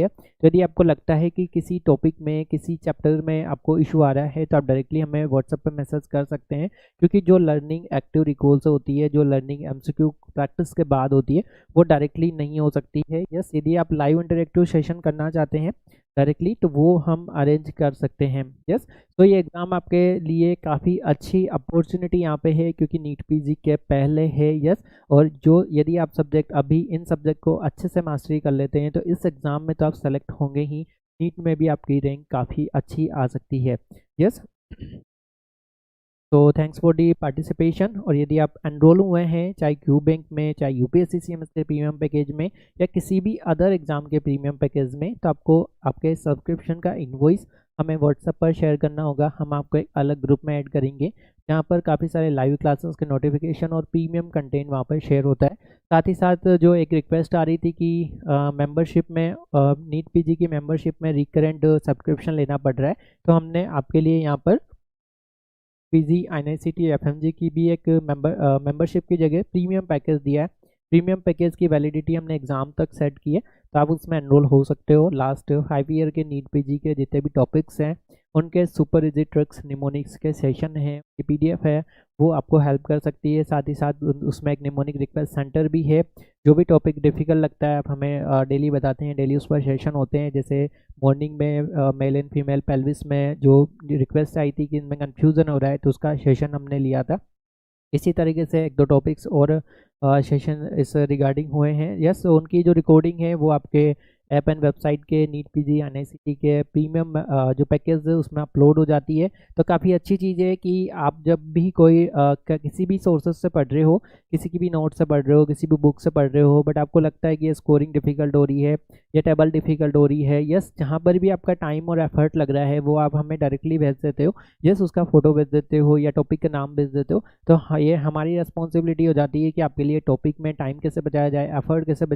तो यदि आपको लगता है कि किसी टॉपिक में किसी चैप्टर में आपको इशू आ रहा है तो आप डायरेक्टली हमें व्हाट्सएप पे मैसेज कर सकते हैं, क्योंकि जो लर्निंग एक्टिव रिकॉल्स होती है, जो लर्निंग एमसीक्यू प्रैक्टिस के बाद होती है, वो डायरेक्टली नहीं हो सकती है। यस, यदि आप लाइव इंटरेक्टिव सेशन करना चाहते हैं डायरेक्टली तो वो हम अरेंज कर सकते हैं। यस, तो ये एग्ज़ाम आपके लिए काफ़ी अच्छी अपॉर्चुनिटी यहाँ पे है, क्योंकि नीट पीजी के पहले है। यस, और जो यदि आप सब्जेक्ट अभी इन सब्जेक्ट को अच्छे से मास्टरी कर लेते हैं तो इस एग्ज़ाम में तो आप सेलेक्ट होंगे ही, नीट में भी आपकी रैंक काफ़ी अच्छी आ सकती है। यस, तो थैंक्स फॉर दी पार्टिसिपेशन। और यदि आप एनरोल हुए हैं चाहे क्यू बैंक में, चाहे यूपीएससी सीएमएस के प्रीमियम पैकेज में, या किसी भी अदर एग्जाम के प्रीमियम पैकेज में, तो आपको आपके सब्सक्रिप्शन का इनवॉइस हमें व्हाट्सएप पर शेयर करना होगा। हम आपको एक अलग ग्रुप में ऐड करेंगे जहाँ पर काफ़ी सारे लाइव क्लासेस के नोटिफिकेशन और प्रीमियम कंटेंट वहाँ पर शेयर होता है। साथ ही साथ जो एक रिक्वेस्ट आ रही थी कि मेंबरशिप में, नीट पीजी की मेंबरशिप में रिकरेंट सब्सक्रिप्शन लेना पड़ रहा है, तो हमने आपके लिए यहाँ पर पीजी एनआईसीटी एफएमजी की भी एक मेंबरशिप की जगह प्रीमियम पैकेज दिया है। प्रीमियम पैकेज की वैलिडिटी हमने एग्ज़ाम तक सेट की है, तो आप उसमें एनरोल हो सकते हो। लास्ट 5 ईयर के नीट पीजी के जितने भी टॉपिक्स हैं उनके सुपर इजी ट्रिक्स निमोनिक्स के सेशन हैं, पीडीएफ है, वो आपको हेल्प कर सकती है। साथ ही साथ उसमें एक निमोनिक रिक्वेस्ट सेंटर भी है। जो भी टॉपिक डिफ़िकल्ट लगता है आप हमें डेली बताते हैं, डेली उस पर सेशन होते हैं। जैसे मॉर्निंग में मेल एंड फीमेल पेल्विस में जो रिक्वेस्ट आई थी कि इनमें कन्फ्यूज़न हो रहा है, तो उसका सेशन हमने लिया था। इसी तरीके से एक दो टॉपिक्स और सेशन इस रिगार्डिंग हुए हैं। यस, उनकी जो रिकॉर्डिंग है वो आपके ऐप एंड वेबसाइट के नीट पीजी एनआईसीटी के प्रीमियम जो पैकेज है उसमें अपलोड हो जाती है। तो काफ़ी अच्छी चीज़ है कि आप जब भी कोई किसी भी सोर्सेज से पढ़ रहे हो, किसी की भी नोट से पढ़ रहे हो, किसी भी बुक से पढ़ रहे हो, बट आपको लगता है कि ये स्कोरिंग डिफ़िकल्ट हो रही है, ये टेबल डिफ़िकल्ट हो रही है, यस, जहाँ पर भी आपका टाइम और एफर्ट लग रहा है वो आप हमें डायरेक्टली भेज देते हो। यस, उसका फ़ोटो भेज देते हो या टॉपिक का नाम भेज देते हो, तो हाँ, ये हमारी रिस्पॉन्सिबिलिटी हो जाती है कि आपके लिए टॉपिक में टाइम कैसे बचाया जाए, एफर्ट कैसे